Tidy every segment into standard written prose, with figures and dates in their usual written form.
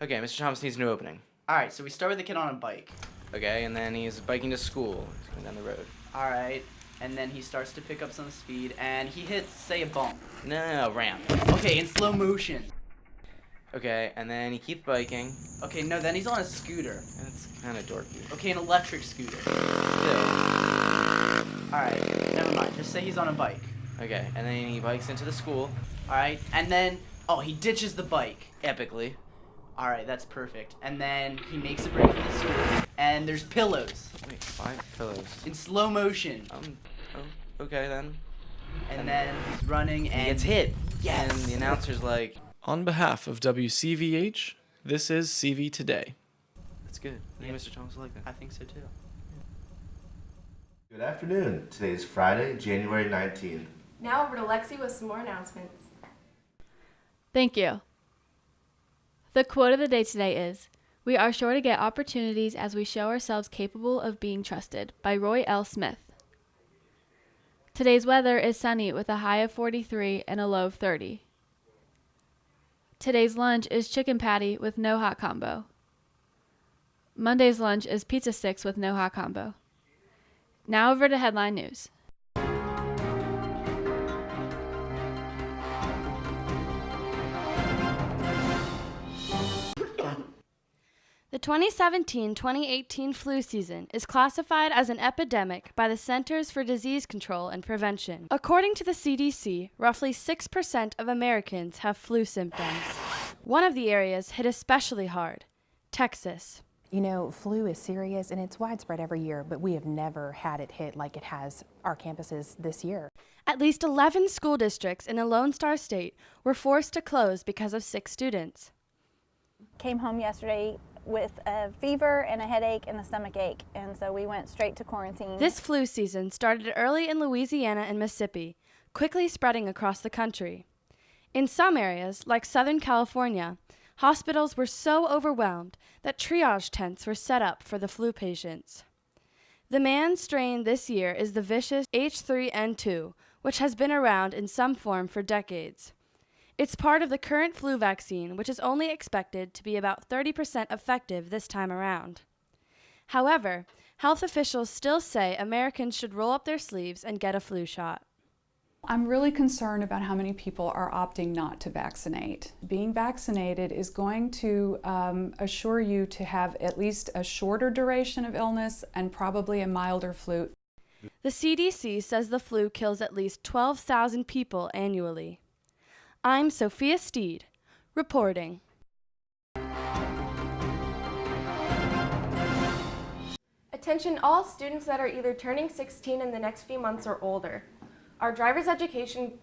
Okay, Mr. Thomas needs a new opening. Alright, so we start with the kid on a bike. Okay, and then he's biking to school. He's going down the road. Alright, and then he starts to pick up some speed, and he hits, say, a bump. No, ramp. Okay, in slow motion. Okay, and then he keeps biking. Okay, no, then he's on a scooter. That's kind of dorky. Okay, an electric scooter. Still. Alright, never mind. Just say he's on a bike. Okay, and then he bikes into the school. Alright, and then, oh, he ditches the bike. Epically. Alright, that's perfect. And then he makes a break for the sewer, and there's pillows. Wait, 5 pillows. In slow motion. Oh, okay then. And then he's running, and He gets hit. Yes. And the announcer's like, On behalf of WCVH, this is CV Today. that's good. I think Mr. Thomas will like that. I think so too. Good afternoon. Today is Friday, January 19th. Now over to Lexi with some more announcements. Thank you. The quote of the day today is, "We are sure to get opportunities as we show ourselves capable of being trusted," by Roy L. Smith. Today's weather is sunny with a high of 43 and a low of 30. Today's lunch is chicken patty with no hot combo. Monday's lunch is pizza sticks with no hot combo. Now over to headline news. The 2017-2018 flu season is classified as an epidemic by the Centers for Disease Control and Prevention. According to the CDC, roughly 6% of Americans have flu symptoms. One of the areas hit especially hard, Texas. You know, flu is serious and it's widespread every year, but we have never had it hit like it has our campuses this year. At least 11 school districts in a Lone Star State were forced to close because of sick students. Came home yesterday with a fever and a headache and a stomach ache, and so we went straight to quarantine. This flu season started early in Louisiana and Mississippi, quickly spreading across the country. In some areas, like Southern California, hospitals were so overwhelmed that triage tents were set up for the flu patients. The main strain this year is the vicious H3N2, which has been around in some form for decades. It's part of the current flu vaccine, which is only expected to be about 30% effective this time around. However, health officials still say Americans should roll up their sleeves and get a flu shot. I'm really concerned about how many people are opting not to vaccinate. Being vaccinated is going to assure you to have at least a shorter duration of illness and probably a milder flu. The CDC says the flu kills at least 12,000 people annually. I'm Sophia Steed, reporting. Attention all students that are either turning 16 in the next few months or older. Our driver's education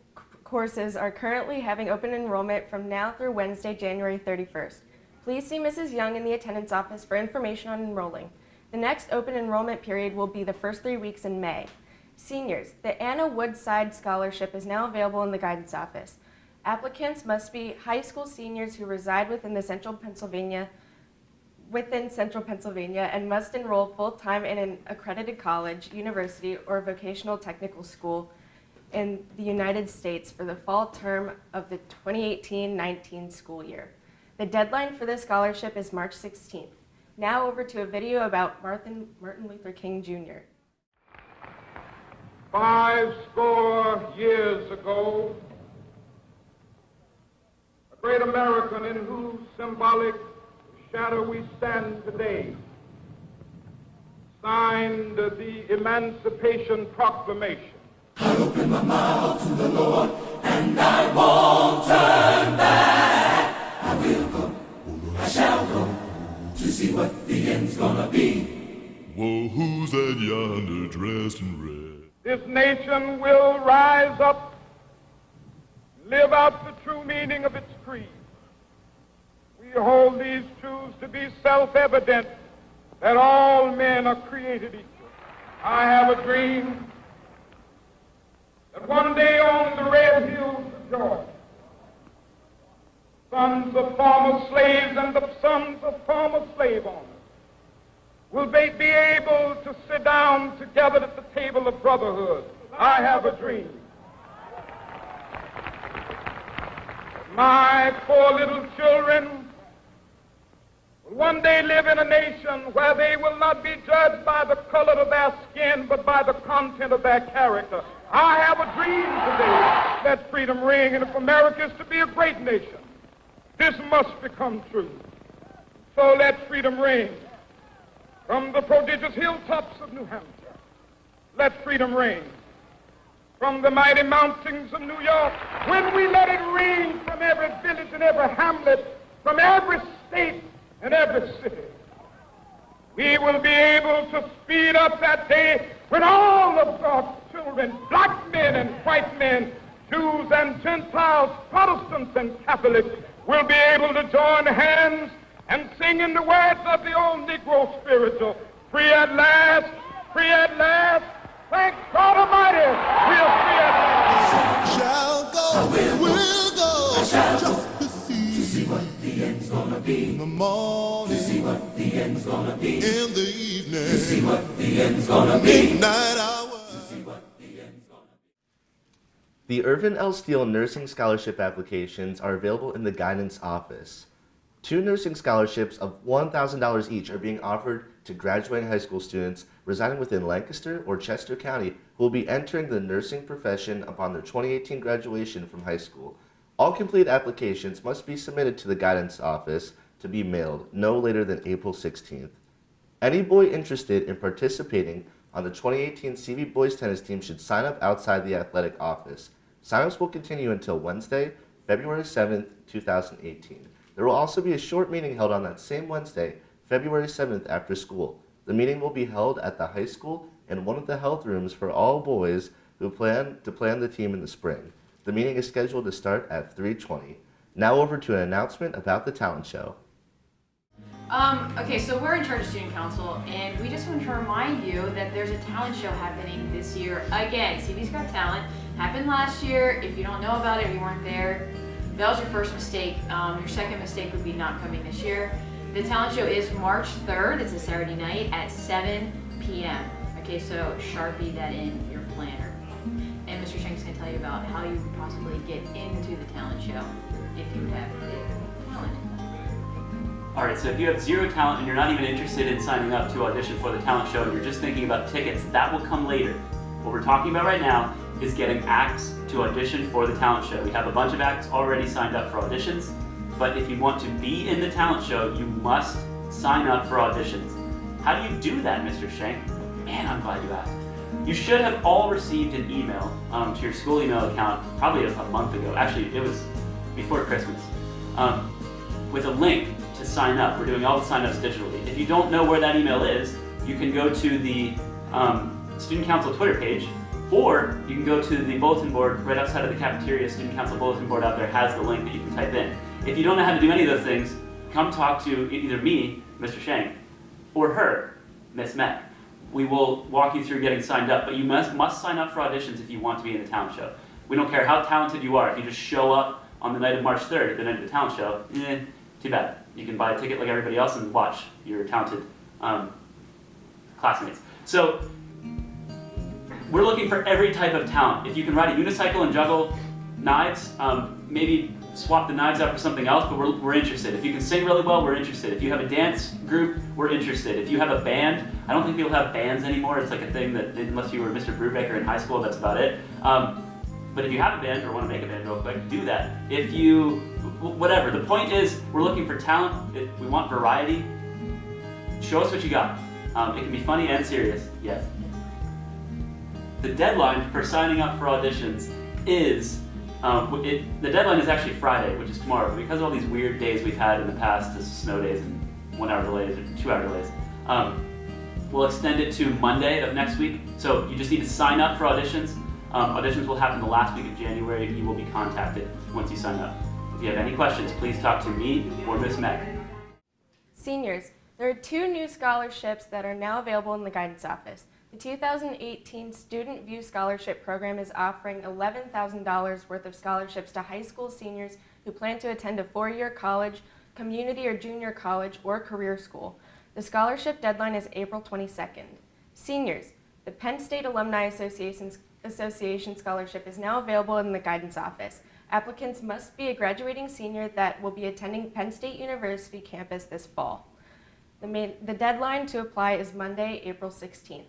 courses are currently having open enrollment from now through Wednesday, January 31st. Please see Mrs. Young in the attendance office for information on enrolling. The next open enrollment period will be the first 3 weeks in May. Seniors, the Anna Woodside Scholarship is now available in the guidance office. Applicants must be high school seniors who reside within Central Pennsylvania and must enroll full-time in an accredited college, university, or vocational technical school in the United States for the fall term of the 2018-19 school year. The deadline for this scholarship is March 16th. Now over to a video about Martin Luther King Jr. 50 years ago, a great American in whose symbolic shadow we stand today signed the Emancipation Proclamation. I'll open my mouth to the Lord, and I won't turn back. I will go, I shall go, to see what the end's gonna be. Whoa, who's that yonder dressed in red? This nation will rise up, live out the true meaning of its creed. We hold these truths to be self-evident, that all men are created equal. I have a dream that one day on the red hills of Georgia, sons of former slaves and the sons of former slave owners will be able to sit down together at the table of brotherhood. I have a dream. My 4 little children one day live in a nation where they will not be judged by the color of their skin, but by the content of their character. I have a dream today. Let freedom ring, and if America is to be a great nation, this must become true. So let freedom ring from the prodigious hilltops of New Hampshire. Let freedom ring from the mighty mountains of New York. When we let it ring from every village and every hamlet, from every state and every city, we will be able to speed up that day when all of God's children, black men and white men, Jews and Gentiles, Protestants and Catholics, will be able to join hands and sing in the words of the old Negro spiritual, free at last, free at last. Thank God Almighty, we are free at last. Shall go, will go, I shall just to see what the end's gonna be. In the morning, to see what the end's gonna be. In the evening, to see what the end's gonna be. Midnight hour, to see what the end's gonna be. The Irvin L. Steele Nursing Scholarship applications are available in the guidance office. 2 nursing scholarships of $1,000 each are being offered to graduating high school students residing within Lancaster or Chester County who will be entering the nursing profession upon their 2018 graduation from high school. All complete applications must be submitted to the guidance office to be mailed no later than April 16th. Any boy interested in participating on the 2018 CV boys tennis team should sign up outside the athletic office. Sign-ups will continue until Wednesday, February 7th, 2018. There will also be a short meeting held on that same Wednesday, February 7th after school. The meeting will be held at the high school in one of the health rooms for all boys who plan the team in the spring. The meeting is scheduled to start at 3:20. Now over to an announcement about the talent show. Okay, so we're in charge of student council, and we just want to remind you that there's a talent show happening this year again. CV's Got Talent happened last year. If you don't know about it, you weren't there, that was your first mistake. Your second mistake would be not coming this year. The talent show is March 3rd. It's a Saturday night at 7 p.m. Okay, so Sharpie that in your planner. And Mr. Shank's going to tell you about how you could possibly get into the talent show if you have the talent. All right, so if you have 0 talent and you're not even interested in signing up to audition for the talent show and you're just thinking about tickets, that will come later. What we're talking about right now is getting acts to audition for the talent show. We have a bunch of acts already signed up for auditions, but if you want to be in the talent show, you must sign up for auditions. How do you do that, Mr. Shank? Man, I'm glad you asked. You should have all received an email to your school email account probably a month ago. Actually, it was before Christmas, with a link to sign up. We're doing all the sign-ups digitally. If you don't know where that email is, you can go to the Student Council Twitter page, or you can go to the bulletin board right outside of the cafeteria. Student Council bulletin board out there has the link that you can type in. If you don't know how to do any of those things, come talk to either me, Mr. Shank, or her, Miss Mack. We will walk you through getting signed up, but you must sign up for auditions if you want to be in the talent show. We don't care how talented you are. If you just show up on the night of March 3rd, the night of the talent show, too bad. You can buy a ticket like everybody else and watch your talented classmates. So we're looking for every type of talent. If you can ride a unicycle and juggle knives, maybe swap the knives out for something else, but we're interested. If you can sing really well, we're interested. If you have a dance group, we're interested. If you have a band, I don't think people have bands anymore. It's like a thing that, unless you were Mr. Brubaker in high school, that's about it. But if you have a band or want to make a band real quick, do that. If you, whatever. The point is, we're looking for talent. We want variety. Show us what you got. It can be funny and serious, yes. The deadline for signing up for auditions is, the deadline is actually Friday, which is tomorrow, but because of all these weird days we've had in the past, the snow days and 1 hour delays or 2 hour delays, we'll extend it to Monday of next week. So you just need to sign up for auditions. Auditions will happen the last week of January. You will be contacted once you sign up. If you have any questions, please talk to me or Miss Meg. Seniors, there are 2 new scholarships that are now available in the guidance office. The 2018 Student View Scholarship Program is offering $11,000 worth of scholarships to high school seniors who plan to attend a 4-year college, community or junior college, or career school. The scholarship deadline is April 22nd. Seniors, the Penn State Alumni Association Scholarship is now available in the guidance office. Applicants must be a graduating senior that will be attending Penn State University campus this fall. The deadline to apply is Monday, April 16th.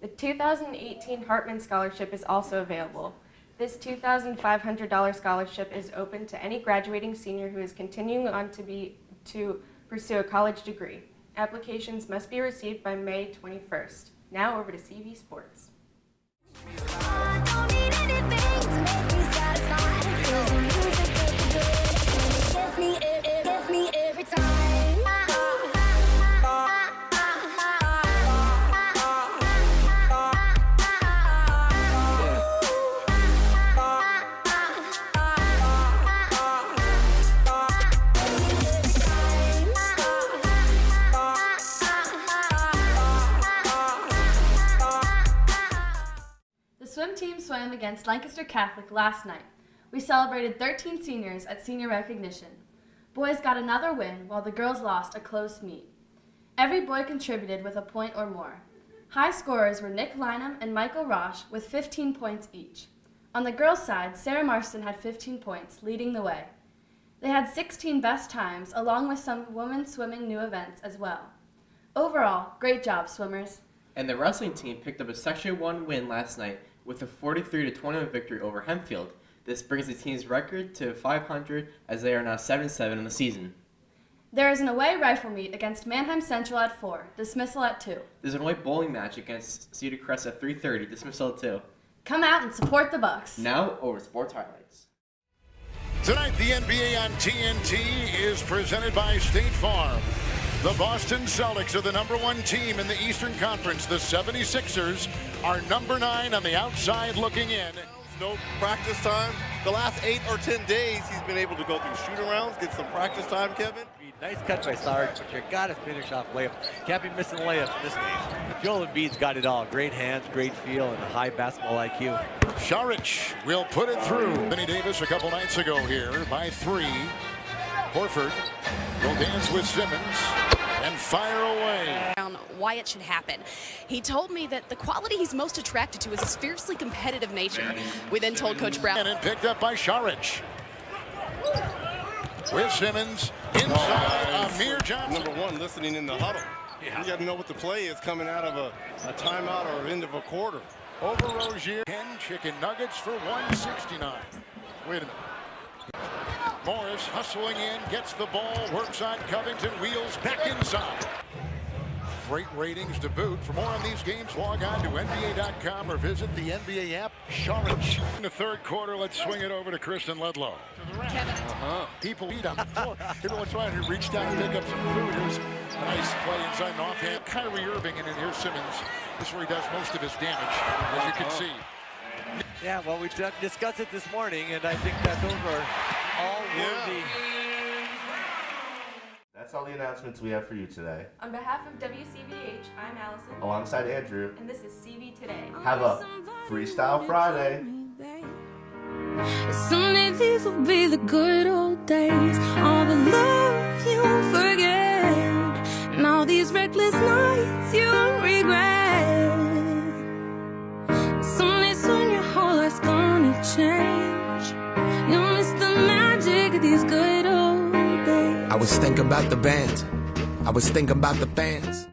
The 2018 Hartman Scholarship is also available. This $2,500 scholarship is open to any graduating senior who is continuing on to pursue a college degree. Applications must be received by May 21st. Now over to CV Sports. The swim team swam against Lancaster Catholic last night. We celebrated 13 seniors at senior recognition. Boys got another win while the girls lost a close meet. Every boy contributed with a point or more. High scorers were Nick Lynham and Michael Roche with 15 points each. On the girls' side, Sarah Marston had 15 points, leading the way. They had 16 best times, along with some women's swimming new events as well. Overall, great job, swimmers. And the wrestling team picked up a Section 1 win last night with a 43-21 victory over Hempfield. This brings the team's record to 500 as they are now 7-7 in the season. There is an away rifle meet against Manheim Central at 4, dismissal at 2. There's an away bowling match against Cedar Crest at 3:30, dismissal at 2. Come out and support the Bucks. Now over to sports highlights. Tonight, the NBA on TNT is presented by State Farm. The Boston Celtics are the #1 team in the Eastern Conference. The 76ers are #9 on the outside looking in. No practice time. The last 8 or 10 days, he's been able to go through shoot-arounds, get some practice time, Kevin. Nice cut by Sarge, but you got to finish off layup. Can't be missing layups in this game. Joel Embiid's got it all. Great hands, great feel, and a high basketball IQ. Saric will put it through. Benny Davis a couple nights ago here by 3. Horford will dance with Simmons and fire away. Why it should happen. He told me that the quality he's most attracted to is his fiercely competitive nature. We then told Coach Brown. And picked up by Saric. With Simmons inside Amir Johnson. #1, listening in the huddle. Yeah. You got to know what the play is coming out of a timeout or end of a quarter. Over Rozier. 10 chicken nuggets for 169. Wait a minute. Morris hustling in, gets the ball, works on Covington, wheels back inside. Great ratings to boot. For more on these games, log on to NBA.com or visit the NBA app. Saric. In the third quarter, let's swing it over to Kristen Ledlow. People eat on the floor. Everyone's trying to reach down and pick up some food. Here's a nice play inside and offhand. Kyrie Irving, and then here's Simmons. This is where he does most of his damage, as you can see. Yeah, well, we discussed it this morning, and I think that those are all worthy. That's all the announcements we have for you today. On behalf of WCVH, I'm Allison. Alongside Andrew. And this is CV Today. Have a Freestyle Friday. Someday these will be the good old days. All the love you forget, and all these reckless nights you regret. Someday soon your whole life's gonna change. You'll miss the magic of these good old days. I was thinking about the band. I was thinking about the fans.